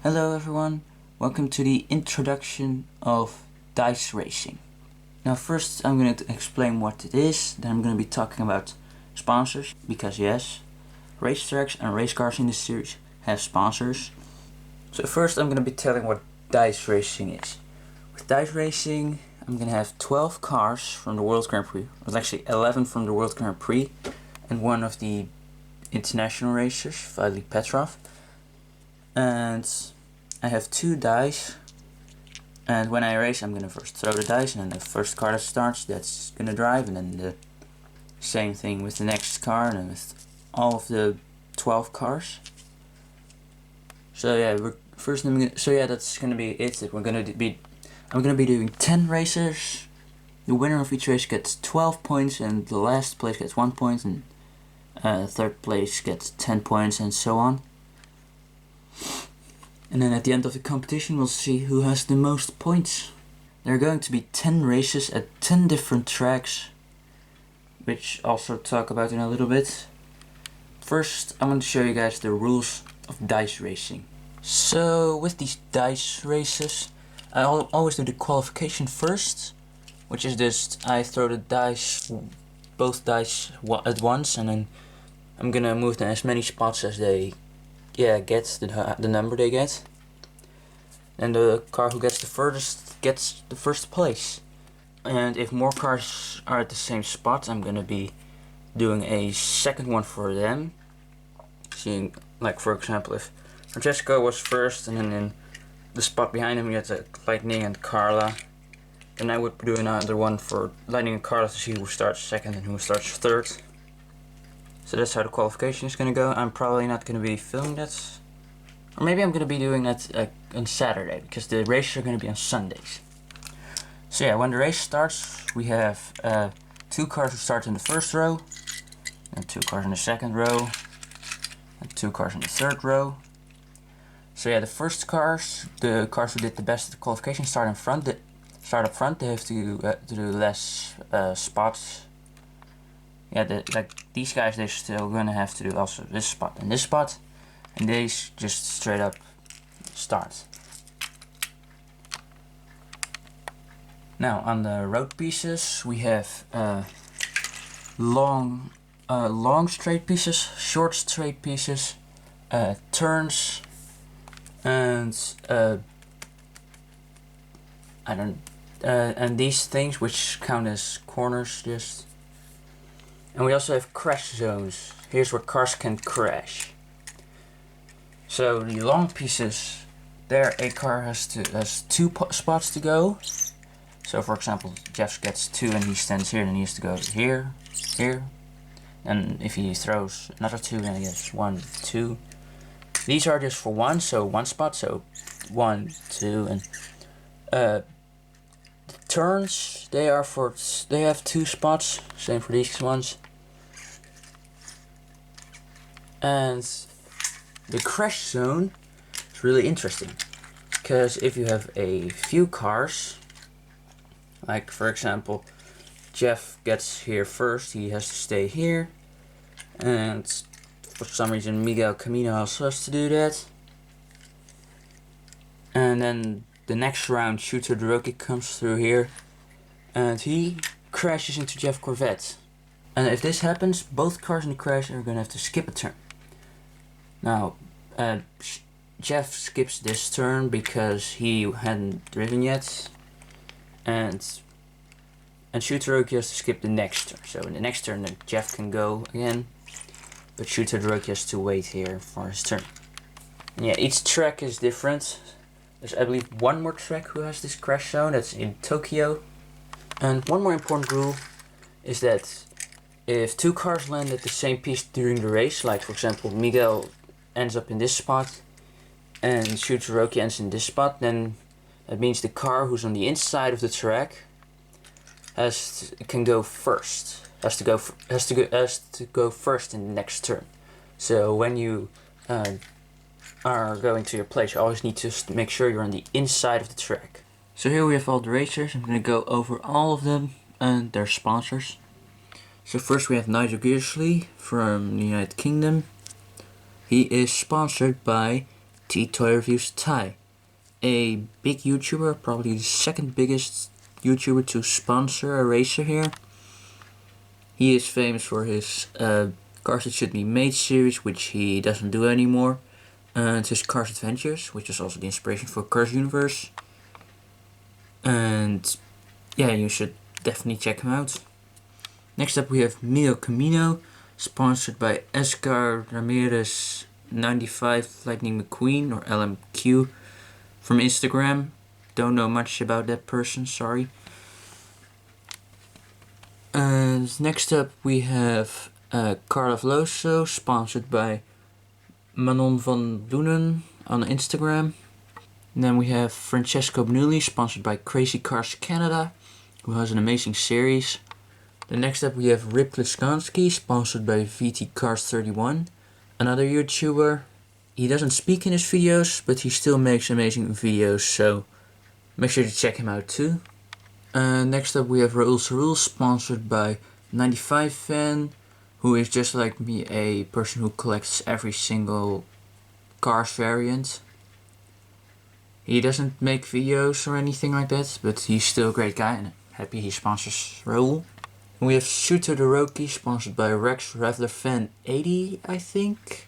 Hello everyone, welcome to the introduction of dice racing. Now first I'm going to explain what it is, then I'm going to be talking about sponsors, because yes, racetracks and race cars in this series have sponsors. So first I'm going to be telling what dice racing is. With dice racing I'm going to have 12 cars from the World Grand Prix, well actually 11 from the World Grand Prix and one of the international racers, Vitaly Petrov. And I have 2 dice, and when I race I'm gonna first throw the dice, and then the first car that starts, that's gonna drive, and then the same thing with the next car, and then with all of the 12 cars. So yeah, that's gonna be it. I'm gonna be doing 10 races. The winner of each race gets 12 points, and the last place gets 1 point, and third place gets 10 points, and so on. And then at the end of the competition we'll see who has the most points. There are going to be 10 races at 10 different tracks, which I'll also talk about in a little bit. First I'm going to show you guys the rules of dice racing. So with these dice races I always do the qualification first, which is just I throw the dice, both dice at once, and then I'm gonna move them as many spots as they get the number they get, and the car who gets the furthest gets the first place. And if more cars are at the same spot, I'm gonna be doing a second one for them. Seeing, like for example, if Francesco was first, and then in the spot behind him you had Lightning and Carla, then I would do another one for Lightning and Carla to see who starts second and who starts third. So that's how the qualification is going to go. I'm probably not going to be filming that. Or maybe I'm going to be doing that on Saturday, because the races are going to be on Sundays. So yeah, when the race starts, we have 2 cars who start in the first row, and 2 cars in the second row, and 2 cars in the third row. So yeah, the first cars, the cars who did the best at the qualification, start up front. They have to do less spots. Yeah, like these guys, they're still gonna have to do also this spot and this spot, and these just straight up start. Now on the road pieces we have long straight pieces, short straight pieces, turns, and and these things which count as corners just. And we also have crash zones. Here's where cars can crash. So the long pieces, there a car has 2 spots to go. So for example, Jeff gets 2 and he stands here, and he has to go here, here. And if he throws another 2, then he gets 1, 2. These are just for 1, so 1 spot, so 1, 2, and the turns, they have 2 spots, same for these ones. And the crash zone is really interesting, because if you have a few cars, like for example Jeff gets here first, he has to stay here, and for some reason Miguel Camino also has to do that, and then the next round Shooter Droki comes through here and he crashes into Jeff Corvette. And if this happens, both cars in the crash are gonna have to skip a turn. Now, Jeff skips this turn because he hadn't driven yet, and Shooter Droki has to skip the next turn. So in the next turn, Jeff can go again, but Shooter Droki has to wait here for his turn. And yeah, each track is different. There's, I believe, one more track who has this crash zone. That's in Tokyo. And one more important rule is that if 2 cars land at the same piece during the race, like for example Miguel ends up in this spot and Shooter Droki ends in this spot, then that means the car who's on the inside of the track has to go first in the next turn. So when you are going to your place, you always need to make sure you're on the inside of the track. So here we have all the racers. I'm going to go over all of them and their sponsors. So first we have Nigel Gearsley from the United Kingdom. He is sponsored by Toy Reviews Thai, a big YouTuber, probably the second biggest YouTuber to sponsor a racer here. He is famous for his Cars That Should Be Made series, which he doesn't do anymore, and his Cars Adventures, which is also the inspiration for Cars Universe. And yeah, you should definitely check him out. Next up we have Mio Camino, sponsored by Esgar Ramirez 95 Lightning McQueen, or LMQ, from Instagram. Don't know much about that person, sorry. And next up we have Carla Veloso, sponsored by Manonvanloenen on Instagram. And then we have Francesco Benulli, sponsored by Crazy Cars Canada, who has an amazing series. Then next up we have Rip Liskansky, sponsored by VT Cars 31, another YouTuber. He doesn't speak in his videos, but he still makes amazing videos, so make sure to check him out too. Next up we have Raul Sarul, sponsored by 95 Fan, who is just like me, a person who collects every single Cars variant. He doesn't make videos or anything like that, but he's still a great guy, and I'm happy he sponsors Raul. And we have Shooter the Roki, sponsored by Rex Revler Fan 80, I think.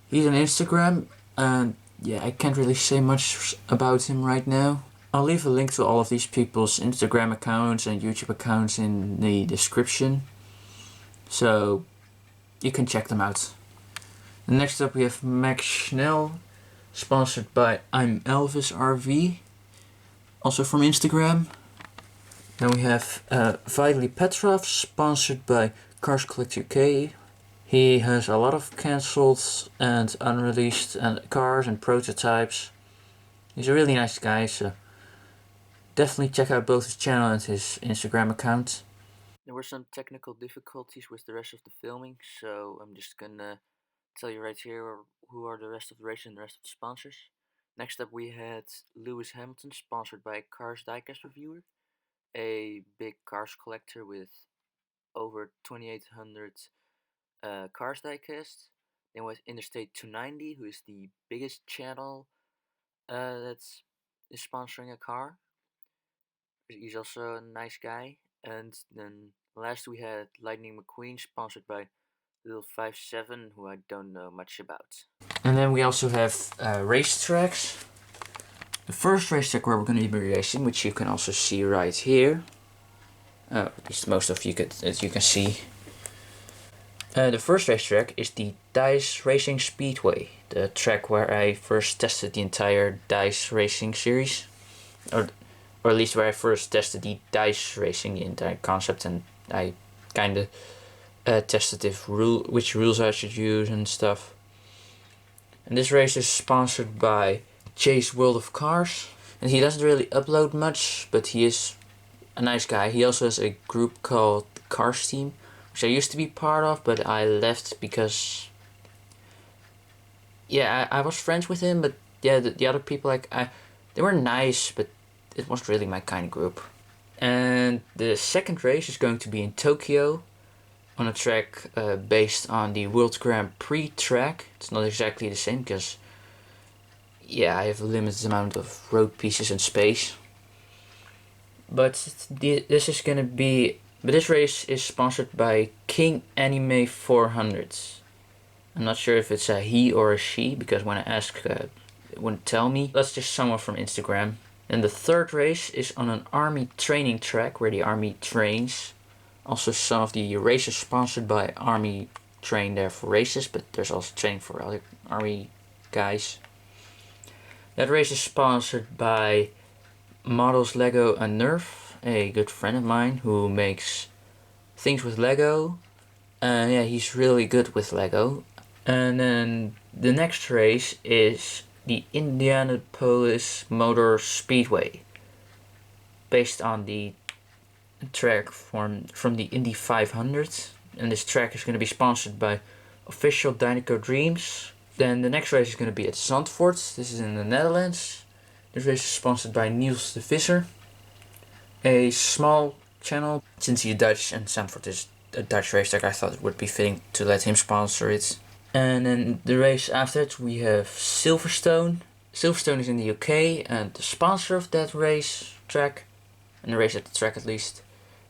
He's on Instagram, and yeah, I can't really say much about him right now. I'll leave a link to all of these people's Instagram accounts and YouTube accounts in the description, so you can check them out. And next up we have Max Schnell, sponsored by ImelvisRV, also from Instagram. Then we have Vitaly Petrov, sponsored by CarsCollectorUK. He has a lot of cancelled and unreleased cars and prototypes. He's a really nice guy, so definitely check out both his channel and his Instagram account. There were some technical difficulties with the rest of the filming, so I'm just gonna tell you right here who are the rest of the race and the rest of the sponsors. Next up we had Lewis Hamilton, sponsored by carsdiecastreviewer, a big cars collector with over 2,800 cars diecast. Then with Interstate 290, who is the biggest channel that is sponsoring a car. He's also a nice guy. And then last we had Lightning McQueen, sponsored by Lil 57, who I don't know much about. And then we also have racetracks. The first racetrack where we're going to be racing, which you can also see right here. At least most of you as you can see. The first racetrack is the DICE Racing Speedway, the track where I first tested the entire DICE Racing series, or at least where I first tested the DICE Racing, the entire concept, and I kind of tested which rules I should use and stuff. And this race is sponsored by Chase World of Cars, and he doesn't really upload much, but he is a nice guy. He also has a group called the Cars Team, which I used to be part of, but I left because, yeah, I was friends with him, but yeah, the other people, they were nice, but it wasn't really my kind of group. And the second race is going to be in Tokyo, on a track based on the World Grand Prix track. It's not exactly the same because, yeah, I have a limited amount of road pieces and space. But this race is sponsored by King Anime 400. I'm not sure if it's a he or a she, because when I asked, it wouldn't tell me. That's just someone from Instagram. And the third race is on an army training track where the army trains. Also, some of the races sponsored by Army train there for races, but there's also training for other Army guys. That race is sponsored by modelslegoandnerf, a good friend of mine who makes things with Lego. Yeah, he's really good with Lego. And then the next race is the Indianapolis Motor Speedway, based on the track from the Indy 500, and this track is going to be sponsored by Official Dinoco Dreams. Then the next race is going to be at Zandvoort. This is in the Netherlands. This race is sponsored by Nielsdevisser, a small channel. Since he's Dutch and Zandvoort is a Dutch racetrack, I thought it would be fitting to let him sponsor it. And then the race after it we have Silverstone. Silverstone is in the UK, and the sponsor of that race track, and the race at the track at least,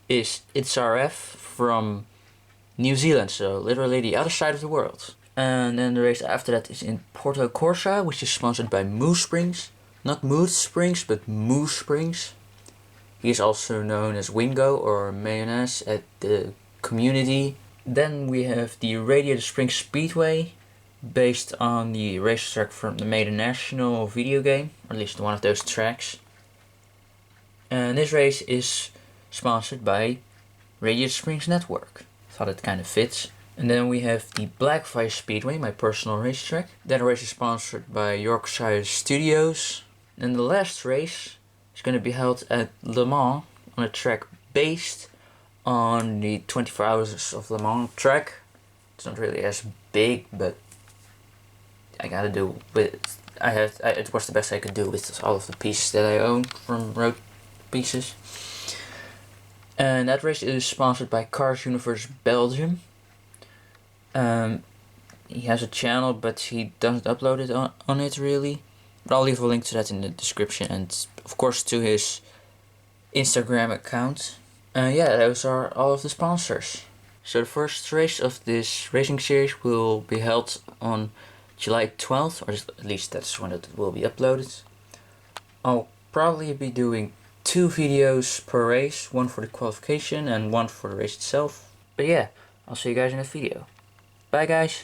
is ItsAGamer from New Zealand, so literally the other side of the world. And then the race after that is in Porto Corsa, which is sponsored by Moo Springs. Not Moo Springs, but Moo Springs. He is also known as Wingo or Mayonnaise at the community. Then we have the Radiator Springs Speedway, based on the racetrack from the Made in National video game, or at least one of those tracks. And this race is sponsored by Radiator Springs Network. Thought it kind of fits. And then we have the Blackfire Speedway, my personal racetrack. That race is sponsored by Yorkshire Studios. And the last race is going to be held at Le Mans on a track based on the 24 Hours of Le Mans track. It's not really as big, but I gotta do with it was the best I could do with all of the pieces that I own from road pieces. And that race is sponsored by Univers Belgium. He has a channel, but he doesn't upload it on it really. But I'll leave a link to that in the description, and of course to his Instagram account. Yeah, those are all of the sponsors. So the first race of this racing series will be held on July 12th, or at least that's when it will be uploaded. I'll probably be doing 2 videos per race, one for the qualification and one for the race itself. But yeah, I'll see you guys in that video. Bye guys!